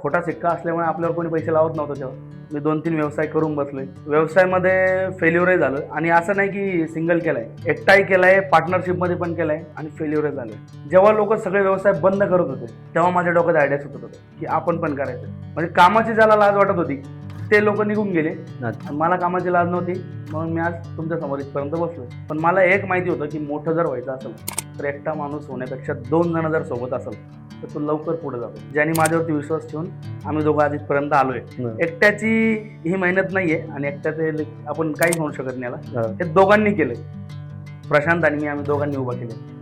खोटा सिक्का असल्यामुळे आपल्यावर कोणी पैसे लावत नव्हतं तेव्हा. मी 2-3 व्यवसाय करून बसलोय. व्यवसायामध्ये फेल्युअरही झालं आणि असं नाही की सिंगल केलाय, एकटाही केलाय, पार्टनरशिपमध्ये पण केलाय आणि फेल्युअरही झालंय. जेव्हा लोक सगळे व्यवसाय बंद करत होते तेव्हा माझ्या डोक्यात आयडिया सुचत होतं की आपण पण करायचं. म्हणजे कामाची ज्याला लाज वाटत होती ते लोक निघून गेले आणि मला कामाची लाज नव्हती, म्हणून मी आज तुमच्या समोर इथपर्यंत बसलोय. पण मला एक माहिती होतं की मोठं जर व्हायचं असेल तर एकटा माणूस होण्यापेक्षा 2 जण जर सोबत असेल तर तो लवकर पुढे जातो. ज्यांनी माझ्यावरती विश्वास ठेवून आम्ही दोघं आज इथपर्यंत आलोय. एकट्याची ही मेहनत नाहीये आणि एकट्याचे आपण काही म्हणू शकत नाही याला. हे दोघांनी केलंय. प्रशांत आणि मी, आम्ही दोघांनी उभा केले.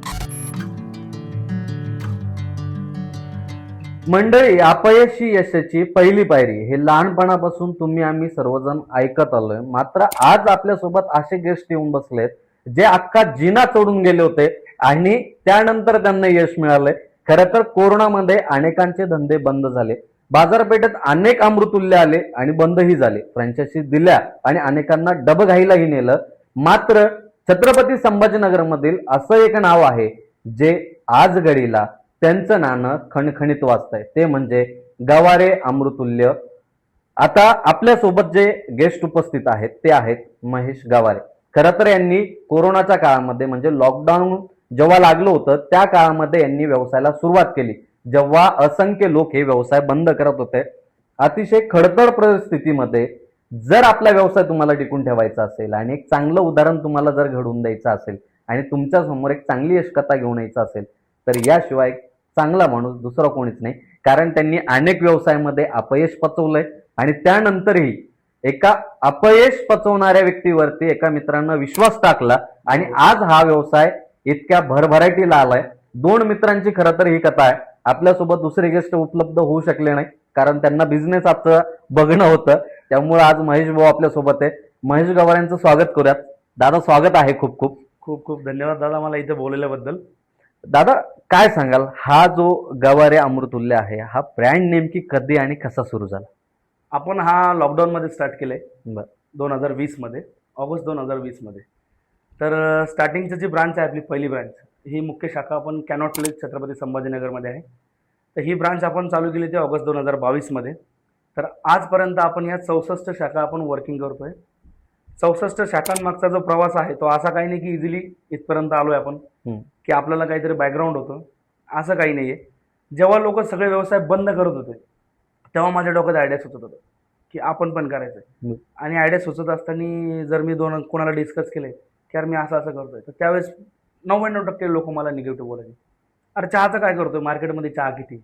मंडळी, अपयश ही यशाची पहिली पायरी हे लहानपणापासून तुम्ही आम्ही सर्वजण ऐकत आलोय. मात्र आज आपल्यासोबत असे गेस्ट येऊन बसलेत जे अख्खा जिना चढून गेले होते आणि त्यानंतर त्यांना यश मिळालंय. खरं तर कोरोनामध्ये अनेकांचे धंदे बंद झाले, बाजारपेठेत अनेक अमृतुल्य आले आणि बंदही झाले, फ्रँचायझी दिल्या आणि अनेकांना डबघाईलाही नेलं. मात्र छत्रपती संभाजीनगरमधील असं एक नाव आहे जे आज घडीला त्यांचं नाणं खणखणीत वाजतंय, ते म्हणजे गवारे अमृतुल्य. आता आपल्यासोबत जे गेस्ट उपस्थित आहेत ते आहेत महेश गवारे. खरं तर यांनी कोरोनाच्या काळामध्ये म्हणजे लॉकडाऊन जेव्हा लागलं होतं त्या काळामध्ये यांनी व्यवसायाला सुरुवात केली, जेव्हा असंख्य लोक हे व्यवसाय बंद करत होते. अतिशय खडतर परिस्थितीमध्ये जर आपला व्यवसाय तुम्हाला टिकून ठेवायचा असेल आणि एक चांगलं उदाहरण तुम्हाला जर घडवून द्यायचं असेल आणि तुमच्या समोर एक चांगली यशकथा घेऊन यायचं असेल तर याशिवाय चांगला माणूस दुसरा कोणीच नाही. कारण त्यांनी अनेक व्यवसायामध्ये अपयश पचवलंय आणि त्यानंतरही एका अपयश पचवणाऱ्या व्यक्तीवरती एका मित्रांना विश्वास टाकला आणि आज हा व्यवसाय इतक्या भरभराटीला आलाय. 2 मित्रांची खरं तर ही कथा आहे. आपल्यासोबत दुसरे गेस्ट उपलब्ध होऊ शकले नाही कारण त्यांना बिझनेस आजचं बघणं होतं, त्यामुळे आज महेश भाऊ आपल्यासोबत आहे. महेश गवारेंचं स्वागत करूयात. दादा, स्वागत आहे. खूप खूप खूप खूप धन्यवाद दादा मला इथे बोलवल्याबद्दल. दादा, काय सांगाल, हा जो गवारे अमृतुल्य आहे हा ब्रँड नेमकी कधी आणि कसा सुरू झाला? आपण हा लॉकडाऊन मध्ये स्टार्ट केलंय 2020 मध्ये, ऑगस्ट 2020 मध्ये. तर स्टार्टिंगची जी ब्रांच आहे आपली पहिली ब्रांच, ही मुख्य शाखा आपण कॅनॉट प्लेस छत्रपती संभाजीनगरमध्ये आहे. तर ही ब्रांच आपण चालू केली ती ऑगस्ट 2022 मध्ये. तर आजपर्यंत आपण या 64 शाखा आपण वर्किंग करतोय. 64 शाखांमागचा जो प्रवास आहे तो असा काही नाही की इझिली इथपर्यंत आलोय आपण की आपल्याला काहीतरी बॅकग्राऊंड होतं, असं काही नाहीये. जेव्हा लोक सगळे व्यवसाय बंद करत होते तेव्हा माझ्या डोक्यात आयडिया सुचत होतं की आपण पण करायचंय. आणि आयडिया सुचत असताना जर मी कोणाला डिस्कस केले की यार मी असं असं करतोय, तर त्यावेळेस 99% लोक मला निगेटिव्ह बोलायचे. अरे चहाचं काय करतोय, मार्केटमध्ये चहा किती,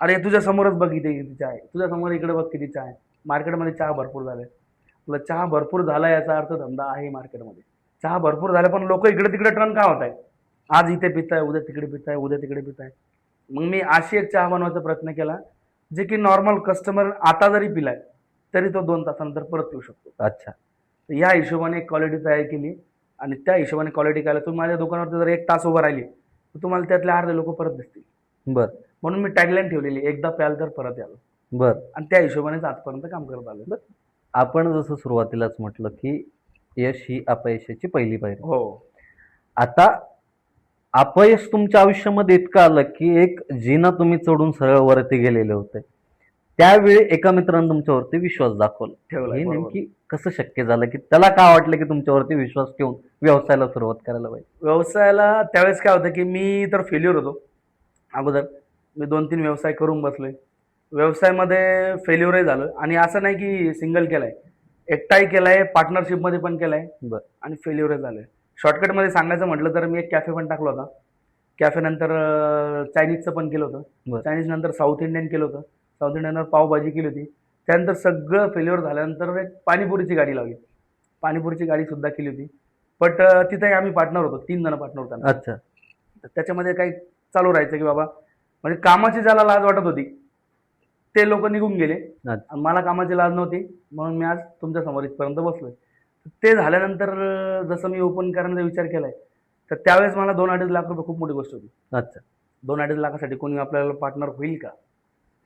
अरे तुझ्या समोरच बघ किती चहा आहे, तुझ्या समोर इकडे बघ किती चहा आहे, मार्केटमध्ये चहा भरपूर झालाय. तुला चहा भरपूर झाला याचा अर्थ धंदा आहे मार्केटमध्ये. चहा भरपूर झाला पण लोक इकडे तिकडे टर्न का होत आहे, आज इथे पिताय, उद्या तिकडे पिताय, उद्या तिकडे पिताय. मग मी अशी एक चहा बनवायचा प्रयत्न केला जे की नॉर्मल कस्टमर आता जरी पिलाय तरी तो 2 तासानंतर परत पिऊ शकतो. अच्छा. या हिशोबाने क्वालिटी तयार केली आणि त्या हिशोबाने क्वालिटी काय, तुम्ही माझ्या दुकानावरती जर 1 तास उभं राहिली तर तुम्हाला त्यातले अर्धे लोक परत दिसतील. बर. म्हणून मी टॅगलाईन ठेवलेली, एकदा प्याल तर परत याल. बर. आणि त्या हिशोबानेच आजपर्यंत काम करत आलो. आपण जसं सुरुवातीलाच म्हटलं की यश ही अपयशाची पहिली पायरी. हो. आता अपयश तुमच्या आयुष्यामध्ये इतकं आलं की एक जिना तुम्ही चढून सरळ वरती गेलेले होते, त्यावेळी एका मित्रानं तुमच्यावरती विश्वास दाखवला. हे नेमकी कसं शक्य झालं की त्याला काय वाटलं की तुमच्यावरती विश्वास ठेवून व्यवसायाला सुरुवात करायला पाहिजे? व्यवसायाला त्यावेळेस काय होतं की मी तर फेल्युअर होतो अगोदर. मी 2-3 व्यवसाय करून बसलोय. व्यवसायामध्ये फेल्युअरही झालं आणि असं नाही की सिंगल केलाय, एकटाही केलाय, पार्टनरशिपमध्ये पण केलाय आणि फेल्युअरही झालंय. शॉर्टकटमध्ये सांगायचं म्हटलं तर मी एक कॅफे पण टाकला होता. कॅफे नंतर चायनीजचं पण केलं होतं. चायनीज नंतर साऊथ इंडियन केलं होतं. साऊथ इंडियनवर पावभाजी केली होती. त्यानंतर सगळं फेल्युअर झाल्यानंतर एक पाणीपुरीची गाडी लावली. पाणीपुरीची गाडी सुद्धा केली होती. बट तिथेही आम्ही पार्टनर होतो, 3 जण पार्टनर होतो. अच्छा. त्याच्यामध्ये काही चालू राहायचं की बाबा, म्हणजे कामाची ज्याला लाज वाटत होती ते लोक निघून गेले आणि मला कामाची लाज नव्हती, म्हणून मी आज तुमच्या समोर इथपर्यंत बसलोय. ते झाल्यानंतर जसं मी ओपन करण्याचा विचार केलाय तर त्यावेळेस मला 2-2.5 लाख रुपये खूप मोठी गोष्ट होती. अच्छा. 2-2.5 लाखासाठी कोणी आपल्याला पार्टनर होईल का,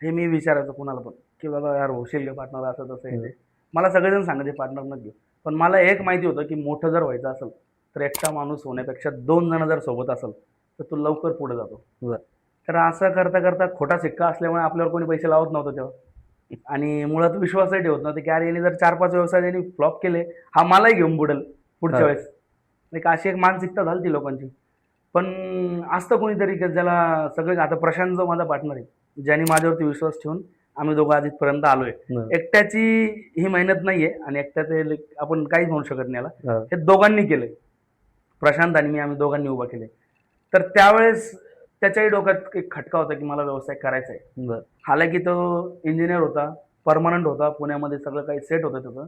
हे मी विचारायचो कोणाला पण की बाबा यार होशील का पार्टनर, असं तसं आहे. मला सगळेजण सांगायचे पार्टनर न घेऊ. पण मला एक माहिती होतं की मोठं जर व्हायचं असेल तर एकटा माणूस होण्यापेक्षा 2 जण जर सोबत असेल तर तो लवकर पुढे जातो. तर असं करता करता खोटा सिक्का असल्यामुळे आपल्यावर कोणी पैसे लावत नव्हतं तेव्हा. आणि मुळात विश्वासही ठेवत नव्हते की अरे याने जर 4-5 व्यवसाय यांनी फ्लॉप केले, हा मलाही घेऊन बुडेल पुढच्या हा. वेळेस. एक अशी एक मानसिकता झाली ती लोकांची. पण असतं कोणीतरी की ज्याला सगळे, आता प्रशांत जो माझा पार्टनर आहे, ज्याने माझ्यावरती विश्वास ठेवून आम्ही दोघं आज इथपर्यंत आलोय. हं. एकट्याची ही मेहनत नाहीये आणि एकट्याचे आपण काहीच म्हणू शकत नाही याला. हा. हे दोघांनी केलंय. प्रशांत आणि मी, आम्ही दोघांनी उभा केले. तर त्यावेळेस त्याच्याही डोक्यात एक खटका होता की मला व्यवसाय करायचा आहे. बरं. हालाकी तो इंजिनियर होता, परमनंट होता, पुण्यामध्ये सगळं काही सेट होतं त्याचं.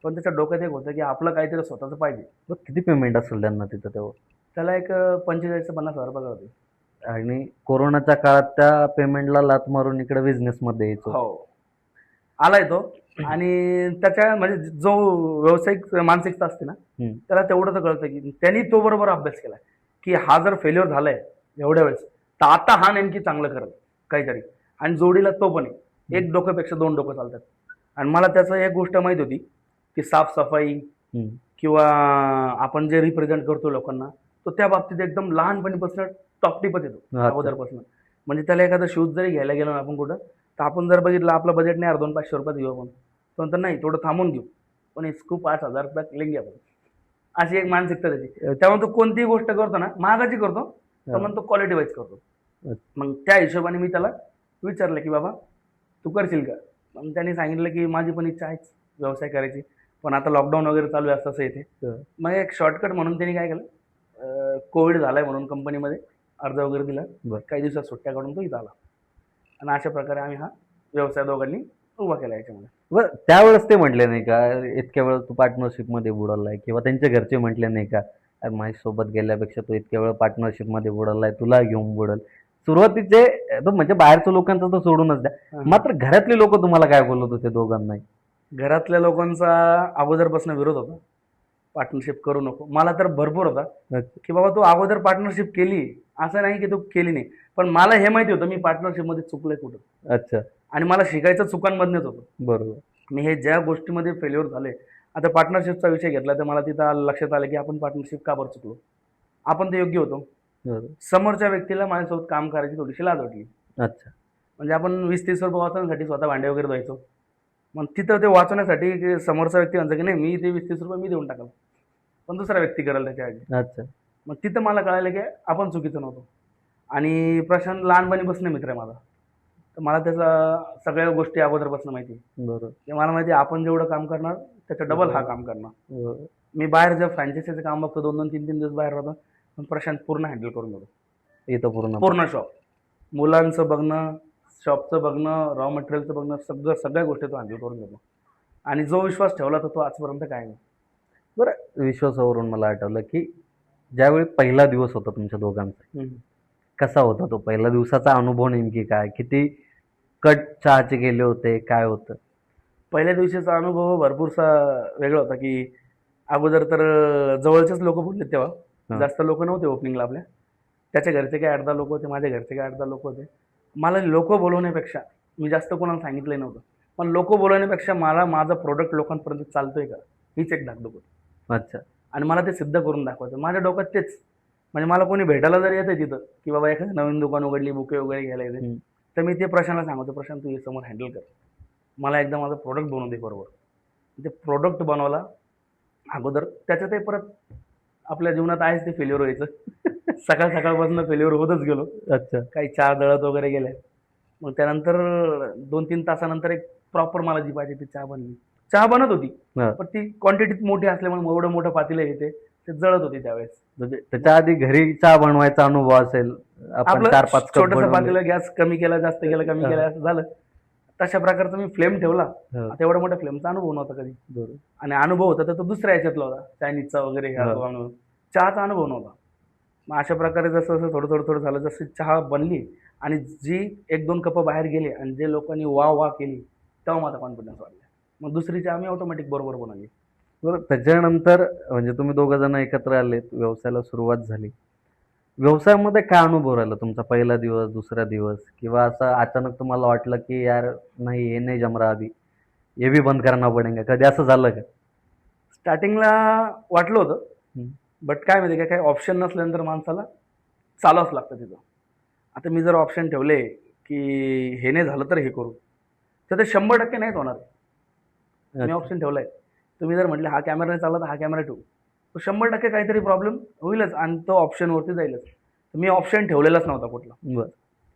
पण त्याच्या डोक्यात एक होतं की आपलं काहीतरी स्वतःचं पाहिजे. बरं, किती पेमेंट असेल त्यांना तिथं तेव्हा? त्याला एक 45 ते 50,000 पगार होते. आणि कोरोनाच्या काळात त्या पेमेंटला लात मारून इकडे बिझनेसमध्ये यायचो. हो. आलाय तो. आणि त्याच्या म्हणजे जो व्यावसायिक मानसिकता असते ना, हम्म. त्याला तेवढं तर कळतं की त्यांनी तो बरोबर अभ्यास केला की हा जर फेल्युअर झालाय एवढ्या वेळेस, तर आता हा नेमकी चांगलं करेल काहीतरी. आणि जोडीला तो पण आहे. एक डोक्यापेक्षा 2 डोकं चालतात. आणि मला त्याचं एक गोष्ट माहीत होती की साफसफाई हम्म. किंवा आपण जे रिप्रेझेंट करतो लोकांना, तो त्या बाबतीत एकदम लहानपणीपासून टॉप टिपच येतो अच्छा. अगोदरपासून. म्हणजे त्याला एखादा शूज जरी घ्यायला गेलो ना आपण कुठं, तर आपण जर बघितलं आपलं बजेट नाही 200-500 रुपयात घेऊ आपण, तो म्हणतो नाही थोडं थांबून घेऊ, पण इसको 5,000 रुपयात लेंगे आपण. अशी एक मानसिकता त्याची. त्यामुळे तो कोणतीही गोष्ट करतो ना, महागाची करतो, तर मग तो क्वालिटी वाईज करतो. मग त्या हिशोबाने मी त्याला विचारलं की बाबा तू करशील का? मग त्यांनी सांगितलं की माझी पण इच्छा आहेच व्यवसाय करायची, पण आता लॉकडाऊन वगैरे चालू आहे असं इथे. हं. मग एक शॉर्टकट म्हणून त्यांनी काय केलं, कोविड झालाय म्हणून कंपनीमध्ये अर्ज वगैरे दिला. बरं. काही दिवसात सुट्ट्या काढून तो इथं आला. आणि अशा प्रकारे आम्ही हा व्यवसाय दोघांनी उभा केला याच्यामध्ये. बरं, त्यावेळेस ते म्हटले नाही का इतक्या वेळ तू पार्टनरशिप मध्ये बुडालाय, किंवा त्यांच्या घरचे म्हटले नाही का "अरे, माझ्यासोबत गेल्यापेक्षा तू इतक्या वेळ पार्टनरशिप मध्ये बुडालाय, तुला घेऊन बुडल"? सुरुवातीचे तो म्हणजे बाहेरच्या लोकांचं तर सोडूनच द्या, मात्र घरातले लोक तुम्हाला काय बोलत होते दोघांनाही? घरातल्या लोकांचा अगोदरपासून विरोध होता, पार्टनरशिप करू नको. मला तर भरपूर होता अच्छा. की बाबा तू अगोदर पार्टनरशिप केली, असं नाही की तू केली नाही. पण मला हे माहिती होतं मी पार्टनरशिपमध्ये चुकलोय कुठं. अच्छा. आणि मला शिकायचं चुकांमधनंच होतं. बरोबर. मी हे ज्या गोष्टीमध्ये फेल्युअर झाले, आता पार्टनरशिपचा विषय घेतला तर मला तिथं लक्षात आलं की आपण पार्टनरशिप का बरं चुकलो. आपण ते योग्य होतो. बरोबर. समोरच्या व्यक्तीला माझ्यासोबत काम करायची थोडीशी लाज वाटली. अच्छा. म्हणजे आपण 20-30 रुपये वाचवण्यासाठी स्वतः भांडे वगैरे धुवायचो. मग तिथं ते वाचवण्यासाठी की समोरचा व्यक्ती म्हणतो की नाही मी ते 20-30 रुपये मी देऊन टाकलं, पण दुसरा व्यक्ती करेल त्याच्या आधी. अच्छा. मग तिथं मला कळालं की आपण चुकीचं नव्हतो. आणि प्रशांत लहानपणीपासून मित्र आहे माझा, तर मला त्याचा सगळ्या गोष्टी अगोदरपासून माहिती आहे. बरोबर. ते मला माहिती आहे आपण जेवढं काम करणार त्याचं डबल हा काम करणार. बरोबर. मी बाहेर जर फ्रँचायसीचं काम बघतो 2-2, 3-3 दिवस बाहेर राहतो, पण प्रशांत पूर्ण हँडल करून देतो. इथं पूर्ण पूर्ण शॉप, मुलांचं बघणं, शॉपचं बघणं, रॉ मटेरियलचं बघणं, सगळ्या गोष्टी तो हँडल करून देतो. आणि जो विश्वास ठेवला तर तो आजपर्यंत काय नाही. बरं, विश्वासावरून मला आठवलं की ज्यावेळी पहिला दिवस होता तुमच्या दोघांचा, कसा होता तो पहिला दिवसाचा अनुभव? नेमकी काय, किती कट चहाचे गेले होते, काय होतं? पहिल्या दिवशीचा अनुभव भरपूरसा वेगळा होता की अगोदर तर जवळचेच लोक बोलले तेव्हा, हां. जास्त लोक नव्हते ओपनिंगला आपल्या. त्याच्या घरचे काही 8-10 लोक होते, माझ्या घरचे काही 8-10 लोक होते. मला लोक बोलवण्यापेक्षा, मी जास्त कोणाला सांगितलं नव्हतं, पण लोक बोलवण्यापेक्षा मला माझा प्रोडक्ट लोकांपर्यंत चालतोय का हीच एक धाकधूक होती. अच्छा. आणि मला ते सिद्ध करून दाखवायचं माझ्या डोक्यात तेच. म्हणजे मला कोणी भेटायला जर येतं तिथं की बाबा एखादं नवीन दुकान उघडली, बुके वगैरे घ्यायला येते, तर मी ते प्रशांतला सांगतो, प्रशांत तू हे समोर हँडल कर, मला एकदा माझं प्रोडक्ट बनवून दे बरोबर. ते प्रोडक्ट बनवला अगोदर, त्याच्यातही परत आपल्या जीवनात आहेच ते फेल्युअर व्हायचं. सकाळपासून फेल्युअर होतच गेलो. अच्छा. काही चहा दळत वगैरे गेल्या. मग त्यानंतर 2-3 तासानंतर एक प्रॉपर मला जी पाहिजे ती चहा बनली. चहा बनत होती, हां. पण ती क्वांटिटीत मोठी असल्यामुळे एवढं मोठं पातेलं येते ते जळत होती त्यावेळेस. म्हणजे त्याच्या आधी घरी चहा बनवायचा अनुभव असेल, आपण आपलं 4-5 कप छोटंसं बनवले. पातेलं, गॅस कमी केला, जास्त केला, कमी केला, असं झालं. तशा प्रकारचा मी फ्लेम ठेवला. हां. आता एवढा मोठा फ्लेमचा अनुभव नव्हता कधी. बरोबर. आणि अनुभव होता तर तो दुसऱ्या याच्यातला होता, चायनीजचा वगैरे ह्या हां. अनुभव. चहाचा अनुभव नव्हता. मग अशा प्रकारे जसं थोडं झालं, जशी चहा बनली आणि जी 1-2 कप बाहेर गेले आणि जे लोकांनी वाह केली, तेव्हा माझा कॉन्फिडन्स वाढला. मग दुसरी चहा आम्ही ऑटोमॅटिक बरोबर बनवली. बरं, त्याच्यानंतर म्हणजे तुम्ही दोघं जण एकत्र आले, व्यवसायाला सुरुवात झाली. व्यवसायामध्ये काय अनुभव राहिला तुमचा पहिला दिवस, दुसरा दिवस, किंवा असं अचानक तुम्हाला वाटलं की यार नाही, हे नाही जम रहा अभी, हे भी बंद करना पडेगा, कधी असं झालं का? स्टार्टिंगला वाटलं होतं, बट काय माहिती काही ऑप्शन नसल्यानंतर माणसाला चालावंच लागतं तिथं. आता मी जर ऑप्शन ठेवले की हे नाही झालं तर हे करू, तर ते 100% नाहीच होणार. मी अच्छा. ऑप्शन ठेवलाय. तुम्ही जर म्हटले हा कॅमेरा नाही चालला तर हा कॅमेरा ठेवू, तो 100% काहीतरी प्रॉब्लेम होईलच आणि तो ऑप्शनवरती जाईलच. मी ऑप्शन ठेवलेलाच नव्हता कुठला. बरं.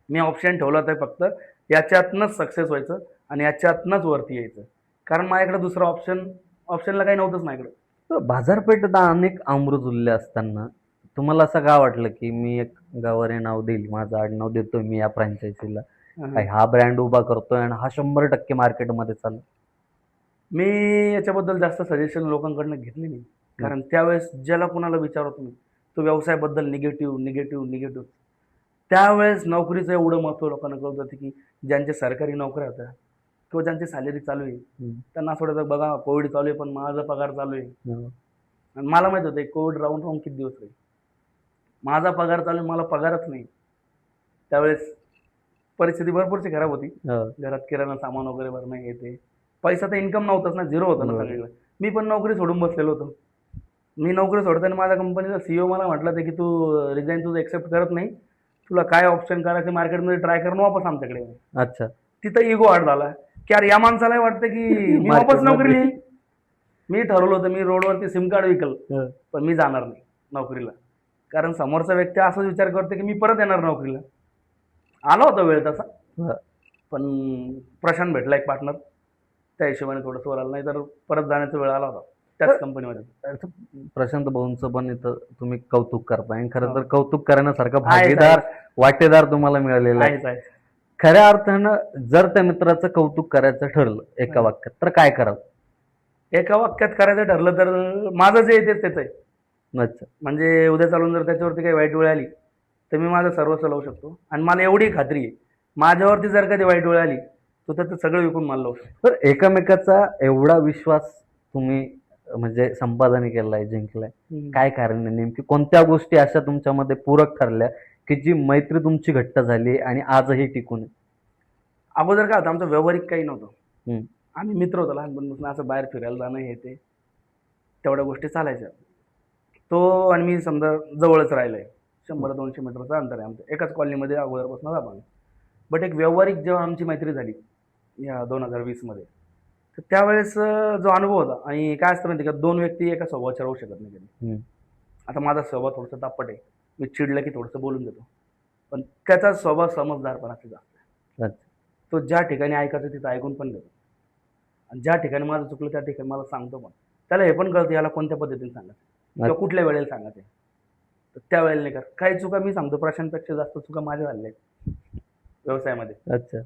मी ऑप्शन ठेवला तर फक्त याच्यातनंच सक्सेस व्हायचं आणि याच्यातनंच वरती यायचं. कारण माझ्याकडे दुसरं ऑप्शनला काही नव्हतंच माझ्याकडे. तर बाजारपेठेत अनेक अमृतुल्य असताना तुम्हाला असं का वाटलं की मी एक गावाने नाव देईल, माझं आडनाव देतोय मी या फ्रँचायझीला, हा ब्रँड उभा करतोय आणि हा 100% मार्केटमध्ये चालेल? मी याच्याबद्दल जास्त सजेशन लोकांकडनं घेतली नाही. कारण त्यावेळेस ज्याला कोणाला विचारतो तुम्ही, तो व्यवसायाबद्दल निगेटिव्ह. त्यावेळेस नोकरीचं एवढं महत्त्व लोकांना कळत होतं की ज्यांच्या सरकारी नोकऱ्या होत्या किंवा ज्यांची सॅलरी चालू आहे, त्यांना असं वाटायचं बघा कोविड चालू आहे पण माझा पगार चालू आहे. आणि मला माहित होतं कोविड राहून किती दिवस राहील. माझा पगार चालू आहे, मला पगारच नाही. त्यावेळेस परिस्थिती भरपूरची खराब होती. घरात किराणा सामान वगैरे भरणं हे ते. पैसा तर इन्कम नव्हताच ना, झिरो होतं ना बरोबर. सगळीकडे. मी पण नोकरी सोडून बसलेलो होतो. मी नोकरी सोडताना माझ्या कंपनीचा CEO मला म्हटला होता की तू रिझाईन तुझं एक्सेप्ट करत नाही, तुला काय ऑप्शन करायचे मार्केटमध्ये ट्राय करून वापस आमच्याकडे ये. अच्छा. तिथं इगो आड झाला की यार या माणसाला वाटतं की मी वापस नोकरी येईल. मी ठरवलं होतं मी रोडवरती सिम कार्ड विकल, पण मी जाणार नाही नोकरीला. कारण समोरचा व्यक्ती असाच विचार करतो की मी परत येणार नोकरीला. आला होता वेळ तसा, पण प्रशांत भेटला एक पार्टनर, त्या हिशोबाने थोडंसं वर आलं, नाही तर परत जाण्याचा वेळ आला होता त्याच कंपनीमध्ये. प्रशांत भाऊंचं पण इथं तुम्ही कौतुक करताय आणि खरं तर हो. कौतुक करण्यासारखं आहे, भागीदार वाटेदार तुम्हाला मिळालेलं आहे. आहे. खऱ्या अर्थानं जर त्या मित्राचं कौतुक करायचं ठरलं एका वाक्यात तर काय करावं? एका वाक्यात करायचं ठरलं तर माझं जे आहे तेच आहे. अच्छा. म्हणजे उद्या चालून जर त्याच्यावरती काही वाईट वेळ आली तर मी माझं सर्वस्व लावू शकतो. आणि मला एवढी खात्री आहे माझ्यावरती जर कधी वाईट वेळ आली तर त्याचं सगळं विकून मला लावू शकतो. तर एकमेकाचा एवढा विश्वास तुम्ही म्हणजे संपादन केलाय, जिंकलाय, काय कारण आहे नेमकी? कोणत्या गोष्टी अशा तुमच्यामध्ये पूरक ठरल्या की जी मैत्री तुमची घट्ट झाली आणि आजही टिकून आहे? अगोदर काय होतं आमचं व्यावहारिक काही नव्हतं. हम्म. आम्ही मित्र होतो लहानपणापासून, असं बाहेर फिरायला जाणं हे ते तेवढ्या गोष्टी चालायच्या. तो आणि मी समजा जवळच राहिलोय, 100-200 मीटरचं अंतर आहे आमचं, एकाच कॉलनीमध्ये अगोदरपासून राहतो. बट एक व्यावहारिक जेव्हा आमची मैत्री झाली या 2020मध्ये, तर त्यावेळेस जो अनुभव होता, आणि काय असतं माहिती का, दोन व्यक्ती एका स्वभावाच्या राहू शकत नाही कधी. आता माझा स्वभाव थोडासा तापट आहे, मी चिडलं की थोडंसं बोलून देतो, पण त्याचा स्वभाव समजदारपणाचा जास्त आहे. तो ज्या ठिकाणी ऐकायचं तिथं ऐकून पण देतो, आणि ज्या ठिकाणी माझं चुकलं त्या ठिकाणी मला सांगतो पण. त्याला हे पण कळतं याला कोणत्या पद्धतीने सांगायचं किंवा कुठल्या वेळेला सांगायचं. तर त्या वेळेला नाही कर, काही चुका मी सांगतो, प्रशांतपेक्षा जास्त चुका माझ्या झालेल्या आहेत व्यवसायामध्ये. अच्छा.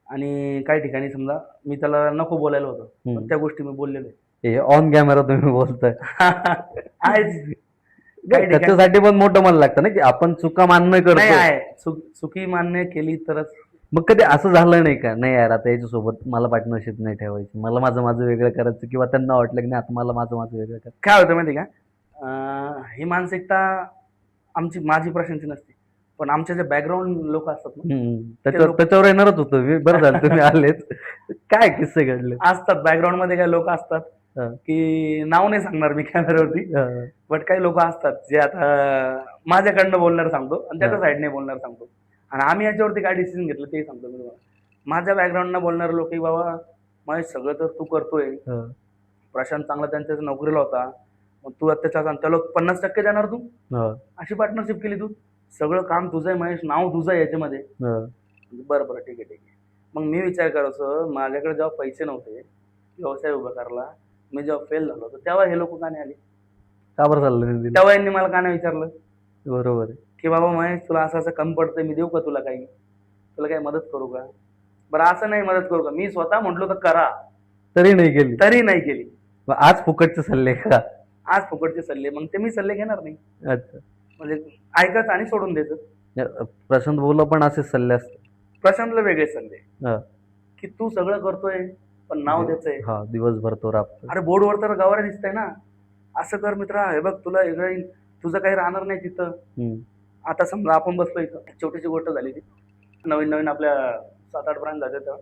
आणि काही ठिकाणी समजा मी त्याला नको बोलायला होतं, पण त्या गोष्टी मी बोललेलो आहे. हे ऑन कॅमेरा तुम्ही बोलताय. आहेच. काही ठिकाणी त्याच्यासाठी पण मोठं मन लागतं ना की आपण चुका मान्य नाही करतो. आहे, चुकी मान्य केली तरच. मग कधी असं झालं नाही का, नाही यार आता याच्यासोबत मला पार्टनरशिप नाही ठेवायची, मला माझं वेगळं करायचं, किंवा त्यांना वाटलं की नाही आता मला माझं वेगळं करायचं? काय होतं माहिती का, ही मानसिकता माझी प्रशांतची नसते, पण आमच्या जे बॅकग्राऊंड लोक असतात ना, त्याच्यावर येणारच होतं. बरं झालं तुम्ही आलेच. काय किस्से घडले असतात बॅकग्राऊंड मध्ये, काही लोक असतात की नाव नाही सांगणार मी कॅमेऱ्यावरती, बट काही लोक असतात जे आता माझ्याकडनं बोलणार सांगतो आणि त्याच्या साईडने बोलणार सांगतो, आणि आम्ही याच्यावरती काय डिसिजन घेतलं ते सांगतो मी तुम्हाला. माझ्या बॅकग्राऊंडनं बोलणारे लोक की बाबा महेश सगळं तर तू करतोय, प्रशांत चांगला त्यांच्या नोकरीला होता, मग तू त्याला 50% देणार तू, अशी पार्टनरशिप केली तू, सगळं काम तुझं आहे महेश, नाव तुझं आहे याच्यामध्ये. बरं ठीक आहे. मग मी विचार करायचो, माझ्याकडे जेव्हा पैसे नव्हते व्यवसाय उभा करायला, मी जेव्हा फेल झालो होतो तेव्हा हे लोक का नाही आले, का बरं चाललं? तेव्हा यांनी मला का नाही विचारलं बरोबर की बाबा महेश तुला असं कमी पडतंय, मी देऊ का तुला तुला काही मदत करू का? बरं असं नाही मदत करू का, मी स्वतः म्हटलो तर करा, तरी नाही केली. आज फुकटचे सल्ले का? आज फुकटचे सल्ले, मग ते मी सल्ले घेणार नाही. अच्छा. म्हणजे ऐकायचं आणि सोडून द्यायचं. प्रशांत भाऊला पण असे सल्ले असतात? प्रशांतला वेगळे सल्ले की तू सगळं करतोय पण नाव द्यायचंय, दिवसभर तो राबतो, अरे बोर्डवर तर गावाला दिसतंय ना, असं कर मित्रा, हे बघ तुला तुझं काही राहणार नाही तिथं. आता समजा आपण बसलो इथं, छोटीशी गोष्ट झाली ती, नवीन आपल्या 7-8 ब्रांच झाले, तेव्हा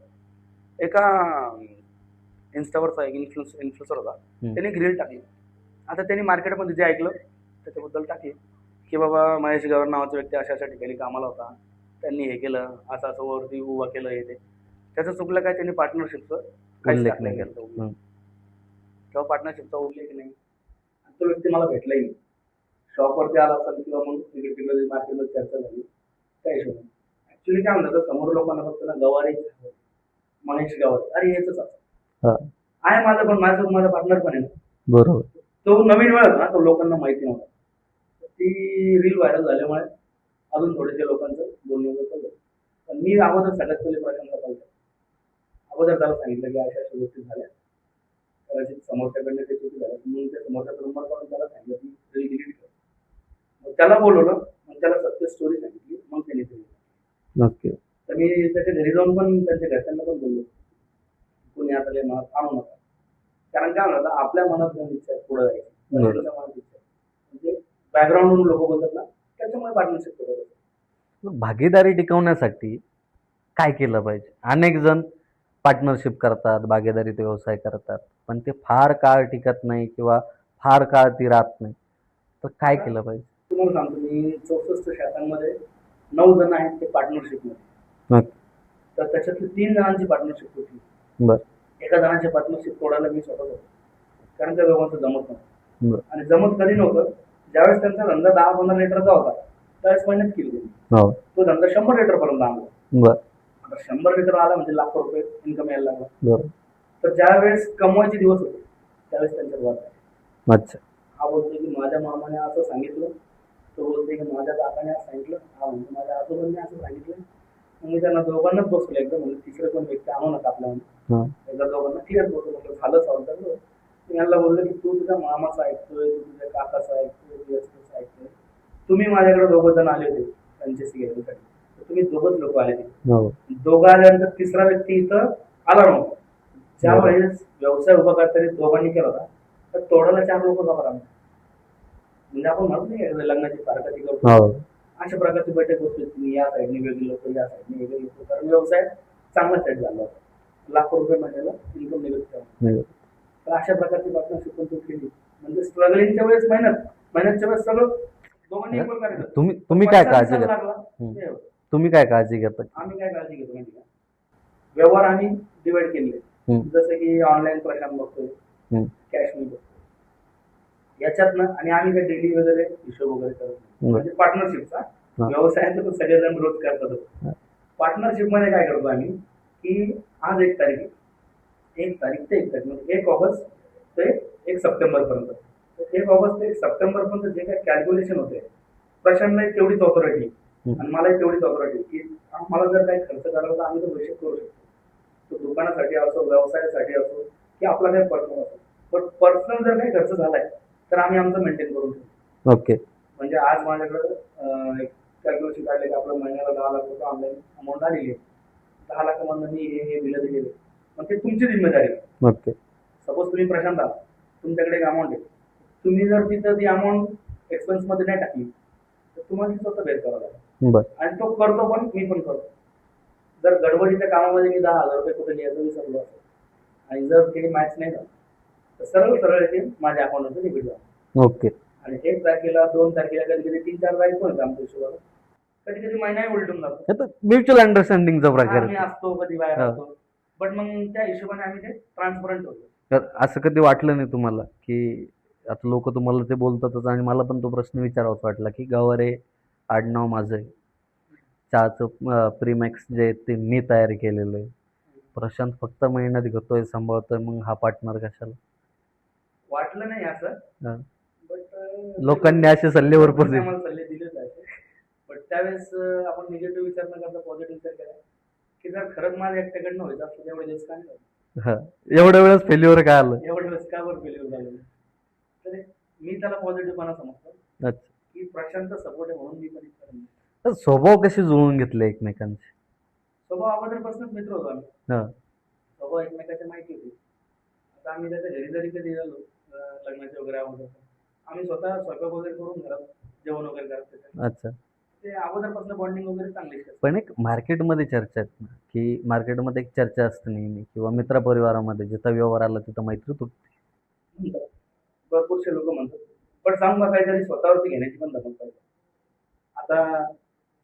एका इन्स्टावरचा एक इन्फ्लुएन्सर होता, त्याने एक रील टाकली. आता त्यांनी मार्केटमध्ये जे ऐकलं त्याच्याबद्दल टाकली की बाबा महेश गवर नावाचा व्यक्ती अशा ठिकाणी कामाला होता, त्यांनी हे केलं, असं वरती उभा केलं हे ते. त्याचं चुकलं काय, त्यांनी पार्टनरशिपचं काहीच उल्लेख टाकलं नाही नाही केला. त्याच्यावर. हं. किंवा पार्टनरशिपचा उल्लेख नाही. आणि तो व्यक्ती मला भेटलाही नाही. शॉपवरती आला असेल किंवा मग तिकडे मार्केटमध्ये चर्चा झाली त्या हिशोबाने. ऍक्च्युली काय म्हणतात, समोर लोकांना फक्त ना गवारी, महेश गवारी, अरे याच हा, आहे माझं, पण माझं माझा पार्टनर पण आहे ना. बरोबर. तो नवीन वेळ होता, तो लोकांना माहिती नव्हता. ती रील व्हायरल झाल्यामुळे अजून थोडेसे लोकांचं बोलणं होतं. पण मी अगोदर सगळ्यात पहिले प्रशांतला कॉल केला. अगोदर त्याला सांगितलं की अशा अशा गोष्टी झाल्या, कदाचित समोरच्याकडनं ते चुकी झालं, म्हणून त्या समोरच्याचा नंबर काढून त्याला सांगितलं की रील डिलीट कर. मग त्याला बोलवलं, मग त्याला सत्य स्टोरी सांगितली, मग त्याने ते. नक्की. तर मी त्याच्या घरी जाऊन पण त्यांच्या घरच्यांना पण बोललो, कोणी आता काही मनात आणू नका. कारण काय म्हणतात, आपल्या मनात पण इच्छा आहे पुढे जायची, बरोबर. त्यांच्या मनात इच्छा आहे. म्हणजे बॅकग्राऊंडवरून लोक बोलतात ना, त्याच्यामुळे पार्टनरशिप करत होतं. भागीदारी टिकवण्यासाठी काय केलं पाहिजे? अनेक जण पार्टनरशिप करतात, भागीदारीत व्यवसाय करतात, पण ते फार काळ टिकत नाही किंवा फार काळ ती राहत नाही. तर काय केलं पाहिजे? तुम्हाला सांगतो, मी 64 शाखांमध्ये 9 जण आहेत ते पार्टनरशिपमध्ये. नक्की. तर त्याच्यातली 3 जणांची पार्टनरशिप होती. बर. एका जणांची पार्टनरशिप तोडायला मी स्वतः होतो, कारण त्या दोघांचं जमत नव्हतं. बर. आणि जमत कधी नव्हतं, ज्यावेळेस त्यांचा धंदा 10-15 लिटरचा होता त्यावेळेस मेहनत केली त्यांनी. हो. तो धंदा 100 लिटर पर्यंत आणला. बर. आता 100 लिटर आला म्हणजे लाख रुपये इन्कम यायला लागला. बरोबर. तर ज्यावेळेस कमवायचे दिवस होते त्यावेळेस त्यांच्यात वाद झाले. अच्छा. हा बोलतोय की माझ्या मामाने असं सांगितलं, तो बोलतोय की माझ्या काकाने असं सांगितलं, हा म्हणतो माझ्या आजोबांनी असं सांगितलं. मग मी त्यांना दोघांनाच बसलो एकदम, म्हणजे तिसरं कोण व्यक्ती आणू नका आपल्याला. हा. एकदा दोघांना क्लिअर बोलतो, म्हटलं झालं सॉल्व झालं. मी यांना बोललो की तू तुझ्या मामाचं ऐकतोय, तू तुझ्या काकाचं ऐकतोय, तुझ्या ऐकतोय. तुम्ही माझ्याकडे दोघं जण आले होते त्यांच्याशी घ्यायसाठी, तर तुम्ही दोघंच लोक आले होते. हो. दोघं आल्यानंतर तिसरा व्यक्ती इथं आला नव्हता. ज्या वेळेस व्यवसाय उभा करताना दोघांनी केला होता, तर तोडायला 4 लोक जमा राहणार. म्हणजे आपण म्हणत नाही लग्नाची फारकती करतो, हो. अशा प्रकारची बैठक बसली. तुम्ही या साईडने वेगळी लोक, या साईडने वेगळे लोक, कारण व्यवसाय चांगला सेट झाला होता, लाखो रुपये महिन्याला इन्कम निघत. तर अशा प्रकारची पार्टनरशिप पण केली. म्हणजे स्ट्रगलिंगच्या वेळेस मेहनतच्या वेळेस सगळं दोघांनी इक्वल करायचं. तुम्ही काय काळजी घेता? लागला ते होतं. तुम्ही काय काळजी घेता? आम्ही काय काळजी घेतो माहिती का, व्यवहार आम्ही डिवाइड केले. जसं की ऑनलाईन प्रशांत बघतोय, कॅश मी बघतोय याच्यात ना, आणि आम्ही काही डेली वगैरे हिशोब वगैरे करत नाही. म्हणजे पार्टनरशिपचा व्यवसायाचा तर सगळेजण रोज करतात. पार्टनरशिप मध्ये काय करतो आम्ही की आज 1 तारीख आहे, 1 तारीख ते 1 तारीख म्हणजे 1 ऑगस्ट ते 1 सप्टेंबर पर्यंत. 1 ऑगस्ट ते 1 सप्टेंबर पर्यंत जे काही कॅल्क्युलेशन होते, प्रशांतला तेवढीच ऑथॉरिटी आणि मलाही तेवढीच ऑथॉरिटी की आम्हाला जर काही खर्च करायला तर आम्ही तो हिशोब करू शकतो. तो दुकानासाठी असो, व्यवसायासाठी असो, की आपला काही पर्सनल असो. पण पर्सनल जर काही खर्च झालाय तर आम्ही आमचं मेंटेन करू शकतो. ओके. म्हणजे आज माझ्याकडं एक कॅल्क्युलेशन काढले की आपल्या महिन्याला 10 लाख रुपये ऑनलाईन अमाऊंट आलेली आहे. 10 लाखामधनं मी हे बिलं दिलेले, मग ते तुमची जिम्मेदारी आहे. ओके. सपोज तुम्ही प्रशांत आहात, तुमच्याकडे एक अमाऊंट आहे, तुम्ही जर तिथं ती अमाऊंट एक्सपेन्स मध्ये नाही टाकली तर तुम्हाला स्वतः बेर करावं लागेल. आणि तो करतो पण, मी पण करतो. जर गडबडीच्या कामामध्ये मी 10,000 रुपये कुठे लिहायचं विसरलो असेल आणि जर ते मॅच नाही झालं तर सरळ सरळ ते माझ्या अकाउंटमध्ये निघून जाईल. ओके. आणि 1 तारखेला, 2 तारखेला, कधी कधी 3-4 तारीख पण होतं आमच्या हिशोबाला, कधी कधी महिनाही उलटून जातो. म्युच्युअल अंडरस्टँडिंगचा प्रकार आम्ही असतो, कधी बाहेर असतो, बट मग त्या हिशोबाने आम्ही ते ट्रान्सपरंट होतो. तर असं कधी वाटलं नाही तुम्हाला की आता लोक तुम्हाला ते बोलतातच, आणि मला पण तो प्रश्न विचारावाच वाटला की गवारे आडनाव माझं आहे, चहाचं प्रीमॅक्स जे आहे ते मी तयार केलेलं आहे, प्रशांत फक्त मेहनत घेतोय, सांभाळतोय, मग हा पार्टनर कशाला? वाटलं नाही असं, बट लोकांनी असे सल्ले भरपूर दिले. आम्हाला सल्ले दिले जायचे. बट त्यावेळेस आपण निगेटिव्ह विचार न करता पॉझिटिव्ह विचार केला की जर खरंच माझ्या एकट्याकडनं व्हायचं असतं तेवढे दिवस काय नाही, एवढ्या वेळेस फेल्युअर काय आलं? एवढ्या वेळेस का बरं फेल्युअर झालं? तर मी त्याला पॉझिटिव्हपणा समजतो की प्रशांत सपोर्ट आहे म्हणून मी पण इथं. स्वभाव कसे जुळवून घेतले एकमेकांचे? स्वभाव अगोदरपासूनच मित्र होतो आम्ही. स्वभाव एकमेकाची माहिती होती. आता आम्ही त्याच्या घरी जरी कधी झालो लग्नाचे वगैरे अगोदर, आम्ही स्वतः स्वयंपाक वगैरे करून घरात जेवण वगैरे करत. अच्छा. ते अगोदरपासून बॉन्डिंग वगैरे चांगली असते. पण एक मार्केटमध्ये चर्चा आहेत ना, की मार्केटमध्ये एक चर्चा असते नेहमी, किंवा मित्रपरिवारामध्ये जिथं व्यवहार आला तिथं मैत्री तुटते. भरपूरसे लोक म्हणतात, पण सांगू काहीतरी स्वतःवरती घेण्याची पण धमक पाहिजे. आता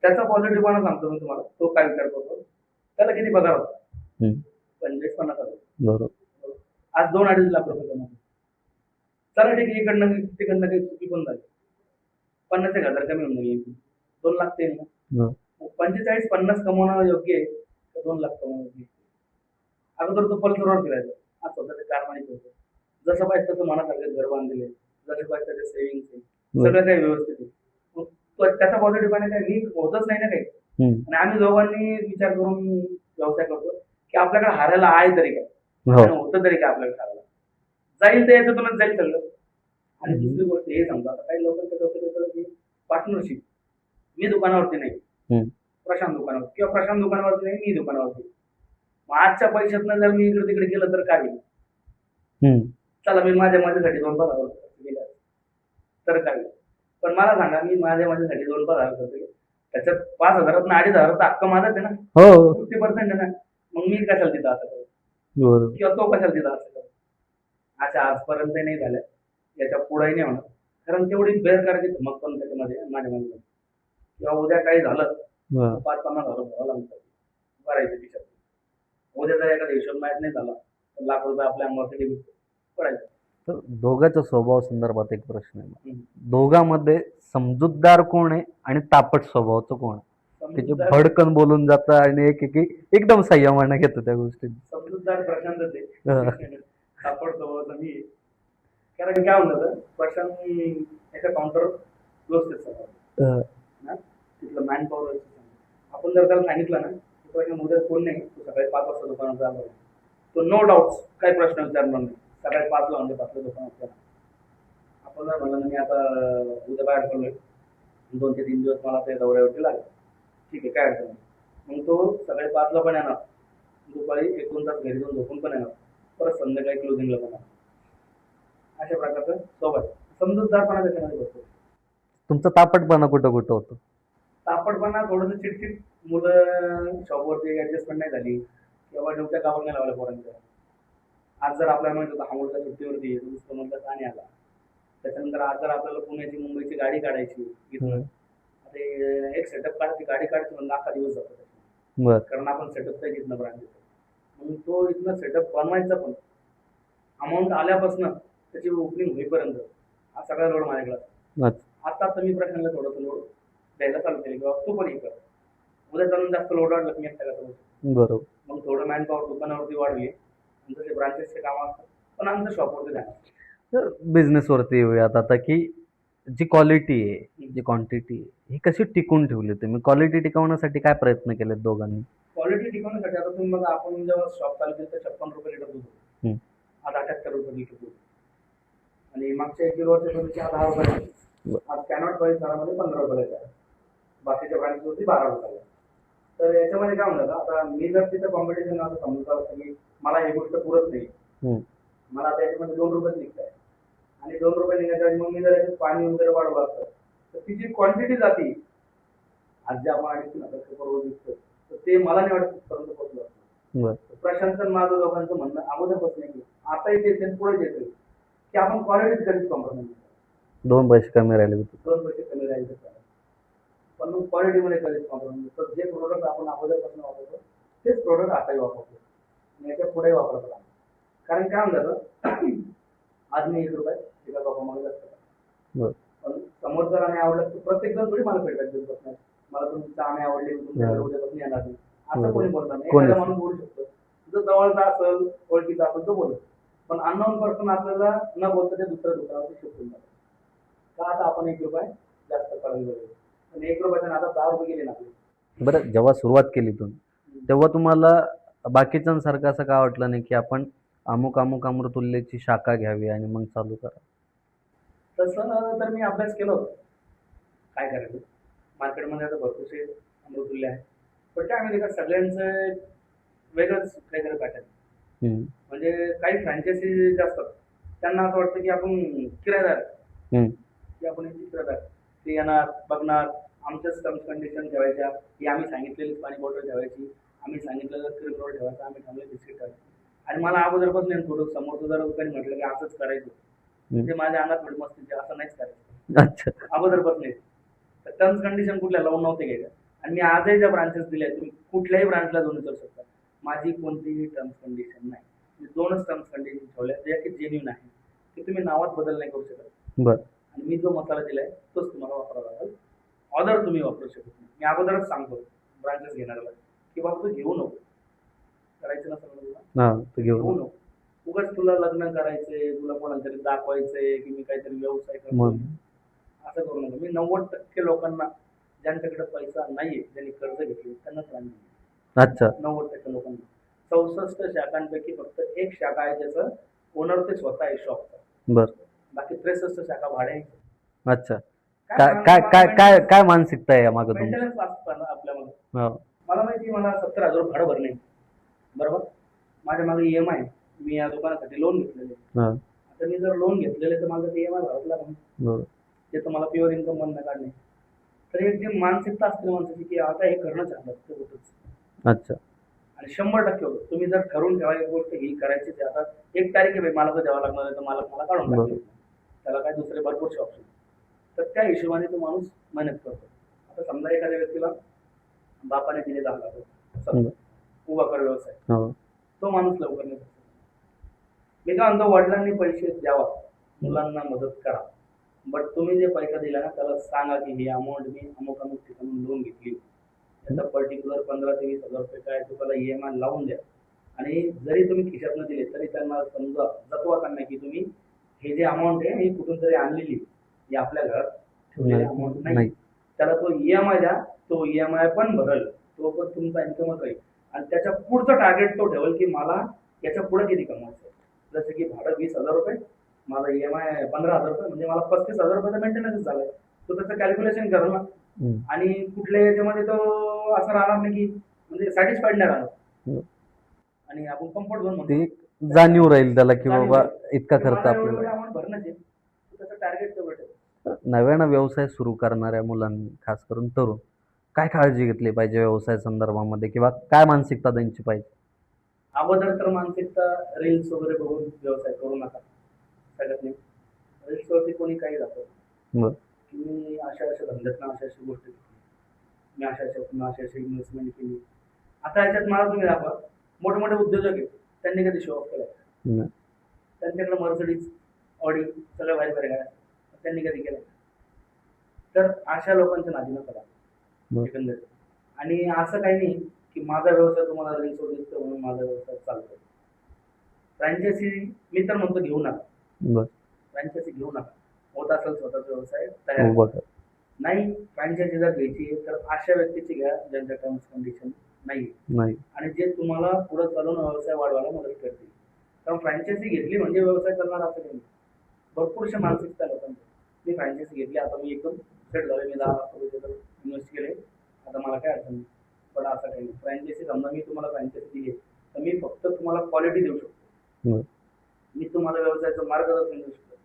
त्याचा पॉझिटिव्हपणा सांगतो मी तुम्हाला. तो काय विचार करतो, त्याला किती पगार होता हम्म. 45-50,000. बरोबर. आज 2-2.5 लाख रुपये कमवतो. चला ठीक आहे, इकडनं तिकडनं काही चुकी पण झाली, 50,000 कमी होऊन गेली, 2 लाख ते ना. हं. 45-50 कमवणं योग्य आहे तर 2 लाख कमवणं योग्य आहे? अगोदर तो पल्सरवर फिरायचा, आज स्वतःचे कार माहिती होतं, जसं पाहिजे तसं मनासारखे घर बांधलेले, जसे पाहिजे तसे सेव्हिंग्स आहे, सगळं काही व्यवस्थित आहे. मग त्याचा पॉझिटिव्ह काय मी होतच नाही ना काही. हम्म. आणि आम्ही दोघांनी विचार करून व्यवसाय करतो की आपल्याकडे हारायला आहे तरी काय, हो. आणि होतं तरी काय आपल्याकडे हारायला, जाईल ते याच्यातूनच जाईल सगळं. आणि दुसरी गोष्ट हे समजा, आता काही लोकांच्या डोक्यात येतं की पार्टनरशिप, मी दुकानावरती नाही, हम्म. प्रशांत दुकानावर, किंवा प्रशांत दुकानावरती नाही, मी दुकानावरती. मग आजच्या पैशातनं जर मी इकडे तिकडे गेलं तर काय होईल? हम्म. चला मी माझ्यासाठी 2-5 हजार खर्च केले तर काय होईल? पण मला सांगा, मी माझ्यासाठी 2-5 हजार खर्च केले, त्याच्यात 5,000 2,500 हक्क माझाच आहे ना, हो. 50% आहे ना. मग मी कशाला तिथं असं करू, बरोबर. किंवा तो कशाला तिथं असं करू? अशा आजपर्यंत नाही झाल्या, याच्या पुढेही नाही होणार. कारण तेवढी बेरकारची धमक पण त्याच्यामध्ये माझ्यामध्ये, किंवा उद्या काही झालं हं. 5-50 हजार भरावं लागतं भरायचं खिशात. उद्या जर एखादा हिशोब माहीत नाही झाला तर लाख रुपये आपल्या अंगावरती डेबिट पडायचं. तर दोघांच्या स्वभाव संदर्भात एक प्रश्न आहे. हम्म. दोघांमध्ये समजूतदार कोण आहे आणि तापट स्वभावाचं कोण आहे? की जे समजूतदार भडकन बोलून जातं आणि एकदम संयमानं घेतो त्या गोष्टी. समजूतदार प्रशांतच हं. आहे, सापड स्वभावाचा मी आहे. कारण काय होतं, प्रशांत एका काउंटर व्यवस्थित सांगतो ना, तिथलं मॅन पॉवर. आपण जर त्याला सांगितलं ना की प्रशांत उद्या कोण नाही, तू सकाळी 5 वाजता दुकानात जाणार, तो नो डाऊट काही प्रश्न विचारणार नाही, सकाळी 5 ला म्हणजे 5 दुकानात जाणार. आपण जर म्हणलं ना मी आता उद्या बाहेर पडलोय, 2 ते 3 दिवस मला ते दौऱ्यावरती लागेल, ठीक आहे, काय अडचण नाही. मग तो सकाळी 5 ला पण येणार, दुपारी 1-2 तास घरी जाऊन झोपून पण येणार, परत संध्याकाळी क्लोजिंगला पण येणार. अशा प्रकारचं स्वभाव, समजूतदारपणा त्याच्यामध्ये बसतो. तुमचा तापटपणा कुठं कुठं होतो? तापटपणा, थोडंसं चिडचिड, मुलं शॉपवरती ऍडजस्टमेंट नाही झाली, किंवा ड्युट्या कामावर नाही लावल्या पोरांच्या. आज जर आपल्याला माहित होतं हा मुलगा सुट्टीवरती आहे, दुसरा मुलगा का नाही आला, त्याच्यानंतर आज जर आपल्याला पुण्याची मुंबईची गाडी काढायची इथनं, आता एक सेटअप काढायची, गाडी काढायची म्हणजे अख्खा दिवस जातो त्याच्यात. बर. कारण आपण सेटअपचा इथनं ब्रांच देतो, मग तो इथनं सेटअप बनवायचा पण अमाऊंट आल्यापासून त्याची ओपनिंग होईपर्यंत हा सगळा लोड माझ्याकडे असतो. अच्छा. आता मी प्रश्नाला थोडंसं लोड द्यायला चालू केली, किंवा तू पण हे कर, उद्या जाऊन जास्त लोड वाढलं की मी एकटा कसं बसू. बरोबर. मग थोडं मॅन पॉवर दुकानावरती वाढली, आणि तसे ब्रांचेसचे काम असतात, पण आमचं शॉपवरती ध्यान असतं. तर बिझनेसवरती येऊयात आता, की जी क्वालिटी आहे, जी क्वांटिटी आहे, ही कशी टिकून ठेवली तुम्ही? क्वालिटी टिकवण्यासाठी काय प्रयत्न केलेत दोघांनी? क्वालिटी टिकवण्यासाठी आता तुम्ही बघा, आपण जेव्हा शॉप चालू केलं तर 56 रुपये लिटर दूध होतं, हम्म. आज 78 रुपये लिटर दूध, आणि मागच्या 1-1.5 वर्षापूर्वीची 10 रुपये, आज कॅनॉट प्राईस घरामध्ये 15 रुपयाला आहे, बाकीच्या ब्रँचवरती 12 रुपयाला. तर याच्यामध्ये काय म्हणतात, आता मी जर तिथं कॉम्पिटिशन असं समजत असतं की मला ही गोष्ट पुरत नाही, मला आता याच्यामध्ये 2 रुपये निघत आहे, आणि 2 रुपये निघायच्या आधी मग मी जर याच्यात पाणी वगैरे वाढवलं असतं तर ती जी क्वांटिटी जाते, आज जे आपण 250 बरोबर विकतो, तर ते मला नाही वाटत पर्यंत पोहोचलं असतं. प्रशांत माझं लोकांचं म्हणणं अगोदरपासून आहे की आताही ते पुढे येते की आपण क्वालिटीच कधीच कॉम्प्रोमाइज नाही, 2 पैसे कमी राहिले होते, 2 पैसे कमी राहिले तर, पण मग क्वालिटीमध्ये कधीच कॉम्प्रोमाइज. तर जे प्रोडक्ट आपण अगोदरपासून वापरतो तेच प्रोडक्ट आताही वापरतो, आणि याच्या पुढेही वापरत राहतो. कारण काय म्हणतात, आज मी 1 रुपये एका कपामध्ये असतं, पण समोर जर आणि आवडलं तर प्रत्येक जण थोडी मला फीडबॅक देत बसणार, मला तुमची चहा नाही आवडली, तुमच्याकडे उद्यापासून येणार नाही, असं कोणी बोलणार नाही. एखादा माणूस बोलू शकतो, जो जवळचा असेल, ओळखीचा असेल तो बोलतो, पण अननोन पर्सन आपल्याला न बोलता ते दुसऱ्या दुकानावरती शिफ्ट होऊन जातं. का आता आपण 1 रुपये जास्त काढून बघू, पण 1 रुपयाच्या आता 10 रुपये गेले ना आपले. बरं, जेव्हा सुरुवात केली तुम्ही तेव्हा तुम्हाला बाकीच्यांसारखं असं का वाटलं नाही की आपण अमुक अमृतुल्यची शाखा घ्यावी आणि मग चालू करा? तसं तर मी अभ्यास केला होता, काय करायचं मार्केटमध्ये आता भरपूरसे अमृतुल्य आहे, पण काय म्हणजे का सगळ्यांचं वेगळंच काहीतरी पॅटर्न. म्हणजे काही फ्रँचायसी जे असतात त्यांना असं वाटतं की आपण किरायदार, की आपण किरायदार, ते येणार बघणार, आमच्याच टर्म्स कंडिशन ठेवायच्या, की आम्ही सांगितलेलीच पाणी बॉटल ठेवायची, आम्ही सांगितलेलं क्रीम रोल ठेवायचं, आम्ही चांगले बिस्किट ठेवायचं. आणि मला अगोदरपासून थोडं समोरचं जर काही म्हटलं की असंच करायचं, ते माझ्या अंगात थोडी मस्ती, असं नाहीच करायचं. अच्छा. अगोदरपासून तर टर्म्स कंडिशन कुठल्या लावून नव्हते घ्यायच्या. आणि मी आजही ज्या ब्रांचेस दिल्या, तुम्ही कुठल्याही ब्रांचला जाऊन विचारू शकता, माझी कोणतीही टर्म्स कंडिशन नाही. मी दोनच टर्म्स कंडिशन ठेवल्या ज्या की जेन्युन आहे, की तुम्ही नावात बदल नाही करू शकत बर आणि मी जो मसाला दिलाय तोच तुम्हाला वापरावा लागेल. ऑर्डर तुम्ही वापरू शकत नाही. मी अगोदरच सांगतो ब्रांचेस घेणाऱ्याला की बाबा तू घेऊ नको, करायचं नसेल ना तुला हा तर घेऊ घेऊ नको. उगाच तुला लग्न करायचंय, तुला कोणाला तरी दाखवायचंय की मी काहीतरी व्यवसाय करतो, मग असं करू नका. मी 90% लोकांना ज्यांच्याकडे पैसा नाहीये, ज्यांनी कर्ज घेतले त्यांनाच राहणार. अच्छा 90% लोकांना 64 शाखांपैकी फक्त एक शाखा आहे ज्याचं ओनर ते स्वतः आहे शॉपचा. बर बाकी 63 शाखा भाडे आहेत. अच्छा काय काय काय काय काय मानसिकता आहे यामागे तुमची? मेंटेनन्स असतं ना आपल्यामध्ये. हा मला माहिती मला 70,000 भाडं भरणे बरोबर. माझ्या मागे EMI, मी या दुकानासाठी लोन घेतलेले. हा आता मी जर लोन घेतलेले तर माझं ते EMI भरावं लागेल. बरोबर ते तर मला प्युअर इन्कम मधनं काढणे. तर एक जी मानसिकता असते माणसाची की आता हे करणं चांगलं ते होतच. अच्छा आणि 100% होतं. तुम्ही जर ठरवून ठेवा एक गोष्ट ही करायचीच आहे, आता एक तारीख आहे बाई, मला तर द्यावं लागणार आहे, तर मला काढून बरोबर. टाकले. त्याला काय दुसरे भरपूरचे ऑप्शन. तर त्या हिशोबाने तो माणूस मेहनत करतो. आता समजा एखाद्या व्यक्तीला बापाने दिले 10 लाख रुपये, समजा उभा कर व्यवसाय, हो तो माणूस लवकर नाही करतो. मी काय म्हणतो वडिलांनी पैसे द्यावा, मुलांना मदत करा, बट तुम्ही जे पैसा दिला ना त्याला सांगा की ही अमाऊंट मी अमुक अमुक ठिकाणून लोन घेतली, त्याचा पर्टिक्युलर 15 ते 20,000 रुपये काय तुम्हाला EMI लावून द्या. आणि जरी तुम्ही खिशातनं दिले तरी त्यांना समजा जतवा त्यांना की तुम्ही हे जे अमाऊंट आहे ही कुठून तरी आणलेली, ही आपल्या घरात ठेवलेली अमाऊंट नाही. नाही त्याला तो EMI द्या, तो EMI पण भरल, तो पण तुमचा इन्कमच राहील. आणि त्याच्या पुढचं टार्गेट तो ठेवेल की मला याच्या पुढे किती कमवायचं. जसं की भाडं 20,000 रुपये, माझा EMI 15,000 रुपये, म्हणजे मला 35,000 रुपयाचा मेंटेनन्स झालाय. तो त्याचं कॅल्क्युलेशन करेल ना. हम्म. आणि कुठल्या याच्यामध्ये तो असं राहणार नाही की म्हणजे सॅटिस्फाईड नाही राहणार. हम्म. आणि आपण कम्फर्ट झोन ते म्हणतो, जाणीव राहील त्याला की जाणीव बाबा राहील. इतका की खर्च मला एवढं आपल्याला. अमाऊंट भरणंच आहे, तर त्याचं टार्गेट तेवढं ठेव. नव्यानं व्यवसाय सुरू करणाऱ्या मुलांनी खास करून तरुण काय काळजी घेतली पाहिजे व्यवसाय संदर्भामध्ये किंवा काय मानसिकता त्यांची पाहिजे? अगोदर तर मानसिकता रील्स वगैरे बघून व्यवसाय करू नका. सगळ्यात नाही, रील्सवरती कोणी काही दाखवतं बरं की मी अशा धंद्यातनं अशा गोष्टी केली, मी अशा इन्व्हेस्टमेंट केली. आता याच्यात मला तुम्ही दाखवा, मोठे मोठे उद्योजक आहेत त्यांनी कधी शो ऑफ केला? नाही. त्यांच्याकडे मर्सिडीज, ऑडी सगळ्या बाहेर बाहेर गाड्या, त्यांनी कधी केलं? तर अशा लोकांच्या नादी नका लागू एकंदरीत. आणि असं काही नाही की माझा व्यवसाय तुम्हाला रील्सवर दिसतो म्हणून माझा व्यवसाय चालतो. फ्रँचायसी मी तर म्हणतो घेऊ नका, बरं फ्रँचायसी घेऊ नका. होत असेल स्वतःचा व्यवसाय तयार उभं कर. नाही. फ्रँचायसी जर घ्यायची आहे तर अशा व्यक्तीची घ्या ज्यांच्या टर्म्स कंडिशन नाही नाही आणि जे तुम्हाला पुढे चालून व्यवसाय वाढवायला मदत करतील. कारण फ्रँचायसी घेतली म्हणजे व्यवसाय करणार असं काही नाही. भरपूरशा मानसिकता लोकांची, मी फ्रँचायसी घेतली आता मी एकदम सेट झाले, मी 10 लाख रुपये इन्व्हेस्ट केले, आता मला काय अडचण नाही. पण असं काही नाही. फ्रँचायसी समजा मी तुम्हाला फ्रँचायसी दिली तर मी फक्त तुम्हाला क्वालिटी देऊ शकतो, बरं. मी तुम्हाला व्यवसायाचं मार्गदर्शन देऊ शकतो.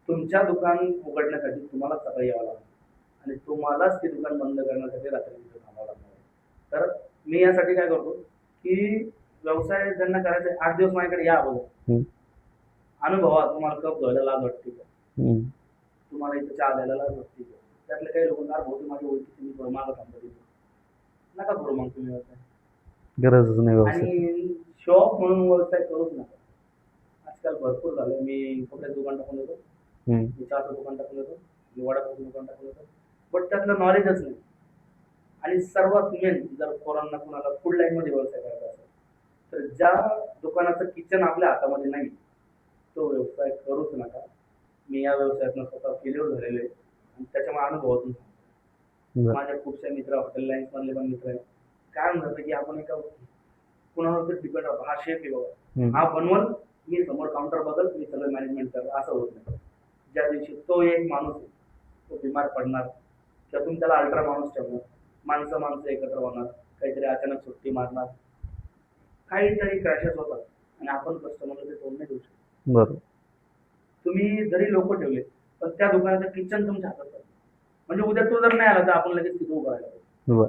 तुमच्या दुकान उघडण्यासाठी तुम्हाला सकाळी यावं लागणार आणि तुम्हालाच ते दुकान बंद करण्यासाठी रात्री तिथं थांबावं लागणार. तर मी यासाठी काय करतो की व्यवसाय ज्यांना करायचा आहे 8 दिवस माझ्याकडे या अगोदर, हम्म. अनुभवा. तुम्हाला कप धुवायला लाज वाटते का, हम्म. तुम्हाला इथं चहा द्यायला लाज वाटते का, त्यातले काही लोकांना बहुतेक माझ्या ओळखीचे मी थोडं मागं थांबतो तिथं, नका करू मग तुम्ही व्यवसाय. गरजच नाही व्यवसाय. आणि शॉप म्हणून व्यवसाय करूच नका. आजकाल भरपूर झालं. मी कपड्याचं दुकान टाकून देतो, हम्म. मी चहाचं दुकान टाकून देतो, मी वडापावचं दुकान टाकून देतो, बट त्यातलं नॉलेजच नाही. आणि सर्वात मेन जर पोरांना कुणाला फूड लाईनमध्ये व्यवसाय करायचा असेल तर ज्या दुकानाचं किचन आपल्या हातामध्ये नाही तो व्यवसाय करूच नका. मी या व्यवसायातनं स्वतः फेल्युअर झालेलो आहे आणि त्याच्यामुळे अनुभवातून सांगतो. बरं. माझ्या खूपशा मित्र, हॉटेल लाईन्स मधले पण मित्र आहेत, काय म्हणतात की आपण एका कुणावर डिपेंड राहतो. हा शेफ आहे बाबा, हम्म. हा बनवल, मी समोर काउंटर बदल, मी सगळं मॅनेजमेंट कर, असं होत नाही. ज्या दिवशी तो एक माणूस आहे तो बिमार पडणार किंवा तुम्ही त्याला अल्ट्रा माणूस ठेवणार, माणसं एकत्र होणार, काहीतरी अचानक सुट्टी मारणार, काहीतरी क्रॅशेस होतात आणि आपण कस्टमरला ते तोंड नाही देऊ शकतो. बरोबर. तुम्ही जरी लोक ठेवले पण त्या दुकानाचं किचन तुमच्या हातात आहे. म्हणजे उद्या तो जर नाही आला तर आपण लगेच तिथे उभं राहायला पाहिजे. बरं.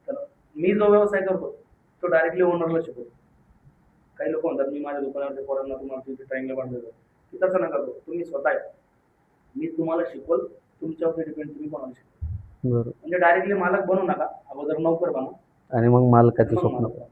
तर मी जो व्यवसाय करतो तो डायरेक्टली ओनरला शिकवतो. काही लोक म्हणतात मी माझ्या दुकानावरच्या पोरांना तुम्हाला तिथे ट्रायंगल बांधलं देतो, की तसं नका करू. तुम्ही स्वतः आहे, मी तुम्हाला शिकवल, तुमच्यावरती डिपेंड तुम्ही कोणाला शिकवल. बरोबर. म्हणजे डायरेक्टली मालक बनवू नका, अगोदर नोकर बना आणि मग मालकाचं मग स्वप्न. मालक बना.